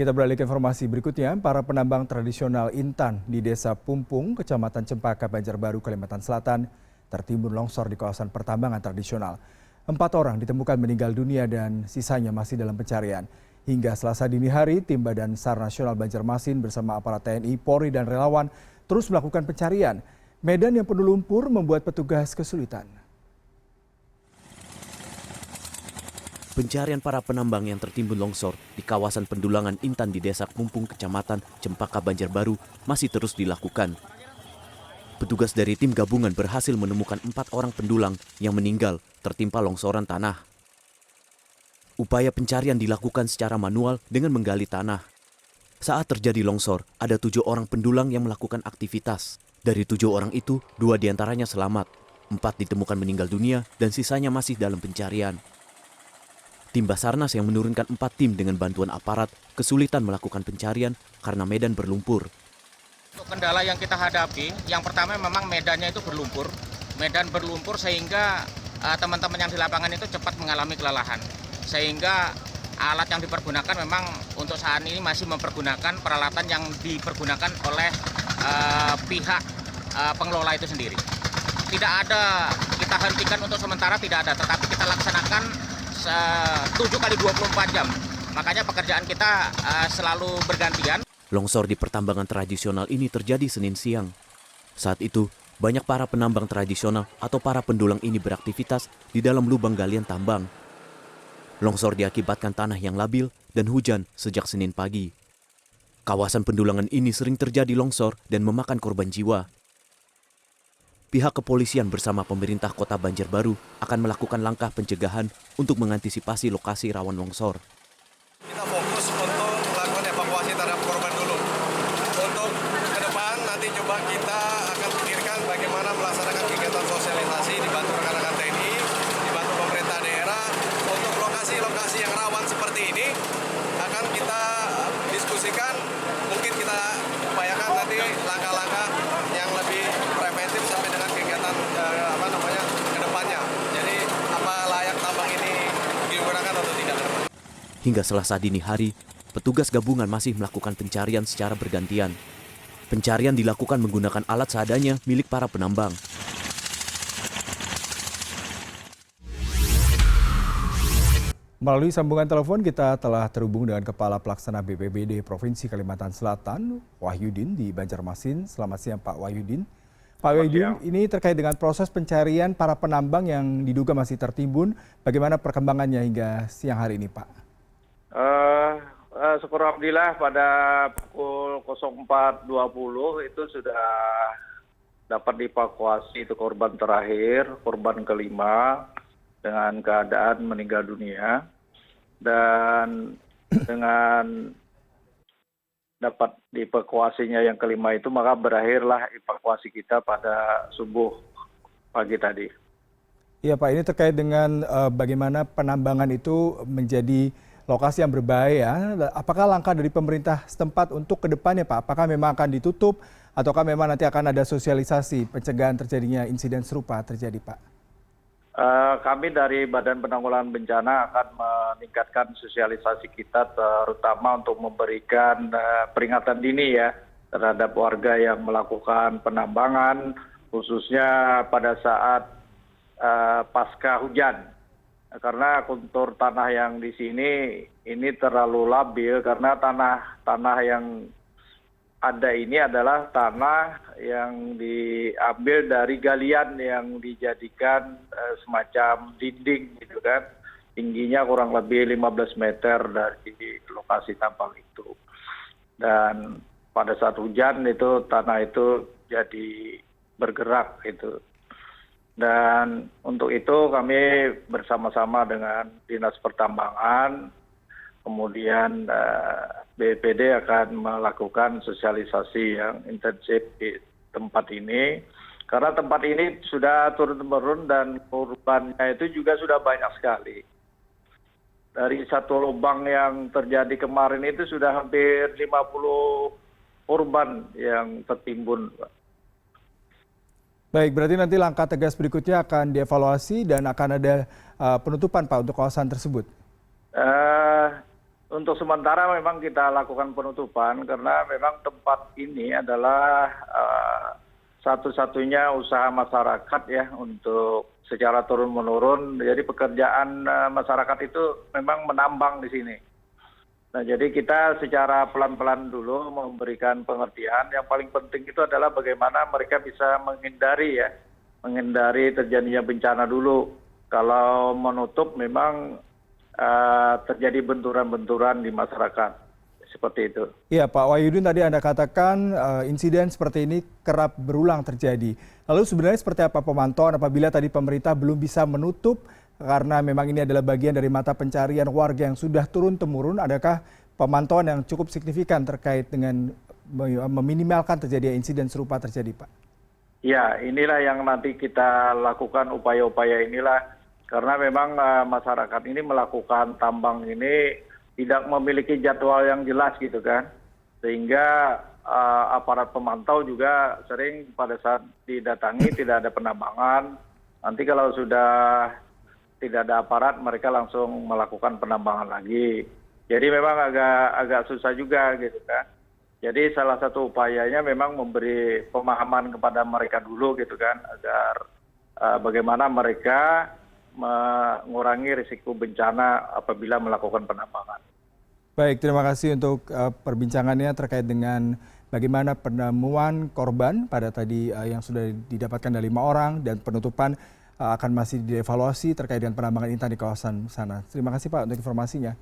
Kita beralih ke informasi berikutnya, para penambang tradisional Intan di Desa Pumpung, Kecamatan Cempaka, Banjarbaru, Kalimantan Selatan, tertimbun longsor di kawasan pertambangan tradisional. 4 orang ditemukan meninggal dunia dan sisanya masih dalam pencarian. Hingga Selasa dini hari, tim Badan SAR Nasional Banjarmasin bersama aparat TNI, Polri, dan relawan terus melakukan pencarian. Medan yang penuh lumpur membuat petugas kesulitan. Pencarian para penambang yang tertimbun longsor di kawasan pendulangan Intan di Desa Pumpung, Kecamatan Cempaka, Banjarbaru masih terus dilakukan. Petugas dari tim gabungan berhasil menemukan 4 orang pendulang yang meninggal tertimpa longsoran tanah. Upaya pencarian dilakukan secara manual dengan menggali tanah. Saat terjadi longsor, ada 7 orang pendulang yang melakukan aktivitas. Dari 7 orang itu, 2 diantaranya selamat, 4 ditemukan meninggal dunia dan sisanya masih dalam pencarian. Tim Basarnas yang menurunkan 4 tim dengan bantuan aparat kesulitan melakukan pencarian karena medan berlumpur. Untuk kendala yang kita hadapi, yang pertama memang medannya itu berlumpur. Medan berlumpur sehingga teman-teman yang di lapangan itu cepat mengalami kelelahan. Sehingga alat yang dipergunakan memang untuk saat ini masih mempergunakan peralatan yang dipergunakan oleh pihak pengelola itu sendiri. Tidak ada, kita hentikan untuk sementara tidak ada, tetapi kita laksanakan 7 kali 24 jam. Makanya pekerjaan kita selalu bergantian. Longsor di pertambangan tradisional ini terjadi Senin siang. Saat itu, banyak para penambang tradisional atau para pendulang ini beraktivitas di dalam lubang galian tambang. Longsor diakibatkan tanah yang labil dan hujan sejak Senin pagi. Kawasan pendulangan ini sering terjadi longsor dan memakan korban jiwa. Pihak kepolisian bersama pemerintah Kota Banjarbaru akan melakukan langkah pencegahan untuk mengantisipasi lokasi rawan longsor. Kita fokus untuk melakukan evakuasi terhadap korban dulu. Untuk ke depan nanti coba kita akan pikirkan bagaimana melaksanakan kegiatan sosialisasi dibantu rekan-rekan TNI, dibantu pemerintah daerah. Untuk lokasi-lokasi yang rawan seperti ini akan kita diskusikan, mungkin kita upayakan nanti langkah-langkah yang lebih preventif sampai dengan kegiatan ke depannya. Jadi apa layak tambang ini digunakan atau tidak? Hingga Selasa dini hari, petugas gabungan masih melakukan pencarian secara bergantian. Pencarian dilakukan menggunakan alat seadanya milik para penambang. Melalui sambungan telepon kita telah terhubung dengan Kepala Pelaksana BPBD Provinsi Kalimantan Selatan, Wahyudin di Banjarmasin. Selamat siang Pak Wahyudin. Pak Wahyudin, ini terkait dengan proses pencarian para penambang yang diduga masih tertimbun. Bagaimana perkembangannya hingga siang hari ini Pak? Syukur alhamdulillah pada pukul 04.20 itu sudah dapat dievakuasi itu korban terakhir, korban kelima dengan keadaan meninggal dunia. Dan dengan dapat dievakuasinya yang kelima itu maka berakhirlah evakuasi kita pada subuh pagi tadi. Iya Pak, ini terkait dengan bagaimana penambangan itu menjadi lokasi yang berbahaya. Apakah langkah dari pemerintah setempat untuk ke depannya Pak? Apakah memang akan ditutup ataukah memang nanti akan ada sosialisasi pencegahan terjadinya insiden serupa terjadi Pak? Kami dari Badan Penanggulangan Bencana akan meningkatkan sosialisasi kita terutama untuk memberikan peringatan dini ya terhadap warga yang melakukan penambangan khususnya pada saat pasca hujan. Karena kontur tanah yang di sini ini terlalu labil karena tanah yang ada ini adalah tanah yang diambil dari galian yang dijadikan semacam dinding gitu kan. Tingginya kurang lebih 15 meter dari lokasi tambang itu. Dan pada saat hujan itu tanah itu jadi bergerak gitu. Dan untuk itu kami bersama-sama dengan Dinas Pertambangan, kemudian BPD akan melakukan sosialisasi yang intensif di tempat ini. Karena tempat ini sudah turun-temurun dan korbannya itu juga sudah banyak sekali. Dari satu lubang yang terjadi kemarin itu sudah hampir 50 korban yang tertimbun, Pak. Baik, berarti nanti langkah tegas berikutnya akan dievaluasi dan akan ada penutupan Pak untuk kawasan tersebut. Untuk sementara memang kita lakukan penutupan karena memang tempat ini adalah satu-satunya usaha masyarakat ya untuk secara turun-menurun. Jadi pekerjaan masyarakat itu memang menambang di sini. Nah, jadi kita secara pelan-pelan dulu memberikan pengertian. Yang paling penting itu adalah bagaimana mereka bisa menghindari terjadinya bencana dulu. Kalau menutup memang terjadi benturan-benturan di masyarakat, seperti itu. Iya Pak Wahyudin, tadi Anda katakan insiden seperti ini kerap berulang terjadi. Lalu sebenarnya seperti apa pemantauan apabila tadi pemerintah belum bisa menutup karena memang ini adalah bagian dari mata pencarian warga yang sudah turun-temurun, adakah pemantauan yang cukup signifikan terkait dengan meminimalkan terjadi insiden serupa terjadi Pak? Ya, inilah yang nanti kita lakukan upaya-upaya inilah. Karena memang masyarakat ini melakukan tambang ini tidak memiliki jadwal yang jelas gitu kan. Sehingga aparat pemantau juga sering pada saat didatangi tidak ada penambangan. Nanti kalau sudah tidak ada aparat mereka langsung melakukan penambangan lagi. Jadi memang agak susah juga gitu kan. Jadi salah satu upayanya memang memberi pemahaman kepada mereka dulu gitu kan. Agar bagaimana mereka mengurangi risiko bencana apabila melakukan penambangan. Baik, terima kasih untuk perbincangannya terkait dengan bagaimana penemuan korban pada tadi yang sudah didapatkan dari 5 orang dan penutupan akan masih dievaluasi terkait dengan penambangan intan di kawasan sana. Terima kasih Pak untuk informasinya.